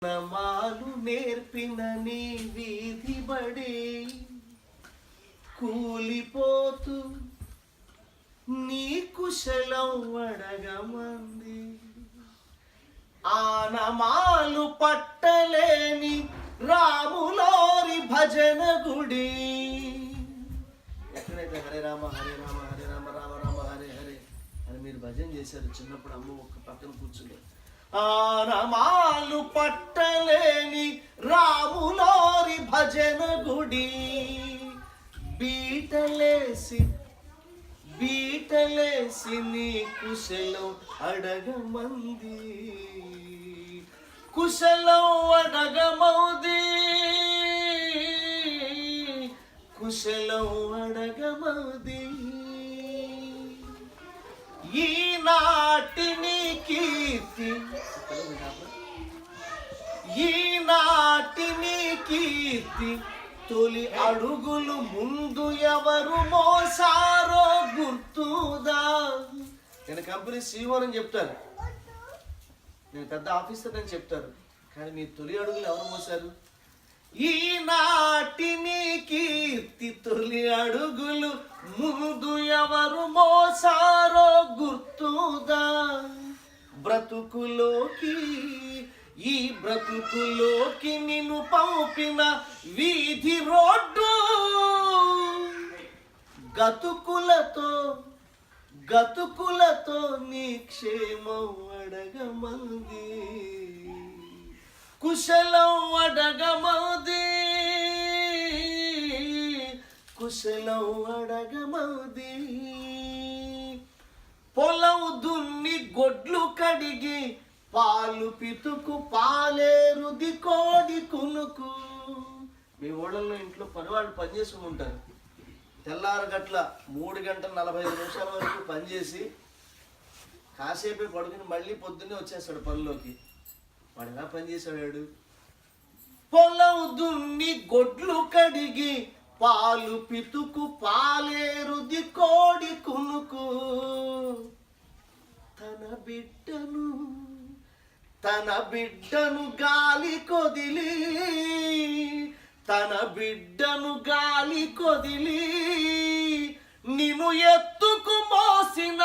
నమాలు నేర్పిన నీ వీధి బడి కూలిపోతూ నీ కుశలం అడగమంది. ఆనమాలు పట్టలేని రాములోరి భజన గుడి. ఎక్కడైతే హరే రామ హరే రామ హరే రామ రామ రామ హరే హరే అని మీరు భజన చేశారు చిన్నప్పుడు, అమ్మ ఒక్క పక్కన కూర్చుని. ఆనమాలు పట్టలేని రాములోరి భజన గుడి బీటలేసి నీ కుశలం అడగమంది. కుశలం అడగమౌది, కుశలం అడగమౌది. ఈనాటి నీ కీర్తి, ఈనాటి నీ కీర్తి తొలి అడుగులు ముందు ఎవరు మోసారో గుర్తుదా. నేను కంపెనీ CEO అని చెప్తారు, నేను పెద్ద ఆఫీసర్ అని చెప్తారు, కానీ మీ తొలి అడుగులు ఎవరు మోసారు? ఈనాటి నీ కీర్తి తొలి అడుగులు ముందు ఎవరు మోసారో గుర్తుదా. ఈ బ్రతుకులోకి నిన్ను పంపిన వీధి రోడ్డు గతుకులతో నీ క్షేమం అడగమంది. కుశలం అడగమౌది, కుశలం అడగమౌది. పొలం దున్ని గొడ్లు కడిగి పాలు పితుకు పాలేరుది కోడి కునుకు. మీ ఓడల్లో ఇంట్లో పనివాళ్ళు పనిచేసుకుని ఉంటారు. తెల్లారు గట్ల 3 గంటల 45 నిమిషాల వరకు పనిచేసి కాసేపే పడుకుని మళ్ళీ పొద్దున్నే వచ్చేస్తాడు పనిలోకి. వాడు ఎలా పనిచేసాడు? పొలం దున్ని గొడ్లు కడిగి పాలు పితుకు పాలేరుది కోడి కునుకు. తన బిడ్డను గాలి కొదిలి నిన్ను ఎత్తుకు మోసిన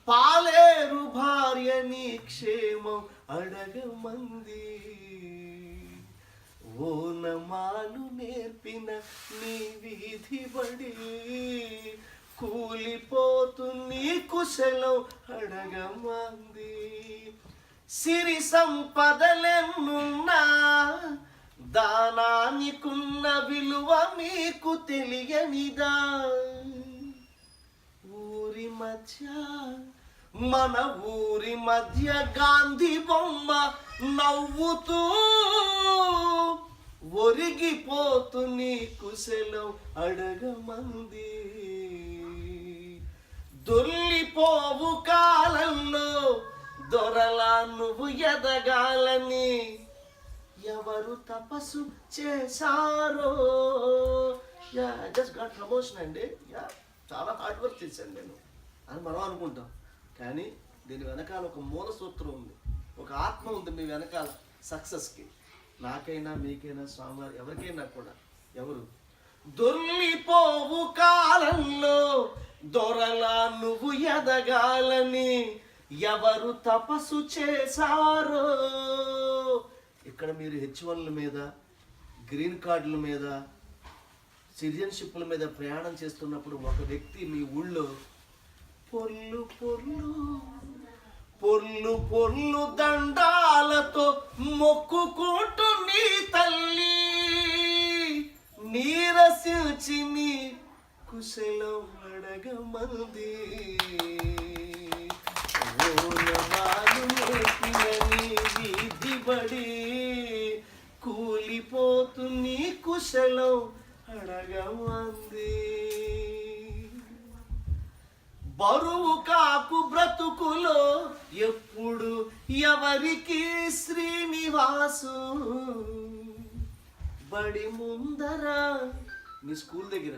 పాలేరు భార్య నీ క్షేమం అడగమంది. ఓనమాలు నేర్పిన నీ వీధి బడి కూలిపోతూ నీ కుశలం అడగమంది. సిరి సంపదలెన్నున్నా దానానికున్న విలువ మీకు తెలియనిదా. మన ఊరి మధ్య గాంధీ బొమ్మ నవ్వుతూ ఒరిగిపోతూ నీ కుశలం అడగమంది. దొర్లిపోవు కాలంలో దొరలా నువ్వు ఎదగాలని ఎవరు తపస్సు చేశారో. జస్ట్ గాట్ ప్రమోషన్ అండి, చాలా హార్డ్ వర్క్ చేశాను నేను అని మనం అనుకుంటాం, కానీ దీని వెనకాల ఒక మూల సూత్రం ఉంది, ఒక ఆత్మ ఉంది మీ వెనకాల సక్సెస్కి. నాకైనా మీకైనా స్వామివారు ఎవరికైనా కూడా ఎవరు దొర్లిపోవు కాలంలో దొరలా నువ్వు ఎదగాలని ఎవరు తపస్సు చేశారో. ఇక్కడ మీరు H1ల మీద, గ్రీన్ కార్డుల మీద, సిటిజన్షిప్ల మీద ప్రయాణం చేస్తున్నప్పుడు ఒక వ్యక్తి మీ ఊళ్ళో పొర్లు దండాలతో మొక్కుకుంటూ నీ తల్లి నీరసించి నీ కుశలం అడగమంది. వీధి బడి కూలిపోతూ నీ కుశలం అడగమంది. బరువు కాకు బ్రతుకులో ఎప్పుడు ఎవరికి శ్రీనివాసు. బడి ముందర మీ స్కూల్ దగ్గర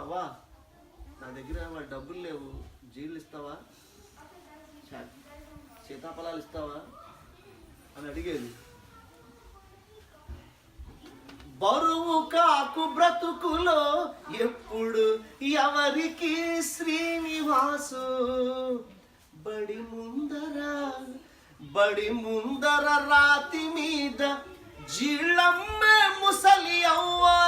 అవ్వా నా దగ్గర డబ్బులు లేవు, జీళ్ళు ఇస్తావా? సీతాఫలాలు ఇస్తావా అని అడిగేది. బరువు కాకు బ్రతుకులో ఎప్పుడు ఎవరికి శ్రీనివాసు, బడి ముందర రాతి మీద జీళ్ళమ్మే ముసలి అవ్వా,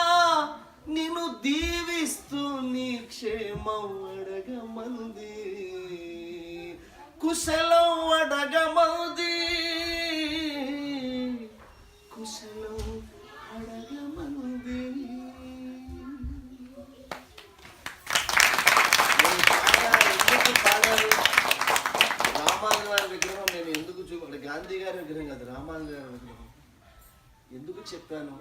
నిన్ను దీవిస్తూ నీ క్షేమం అడగమంది, కుశలం అడగమంది, కుశలం అడగమంది. రామానుజ గారి విగ్రహం నేను ఎందుకు గాంధీ గారి విగ్రహం కాదు, రామానుజ గారి విగ్రహం ఎందుకు చెప్పాను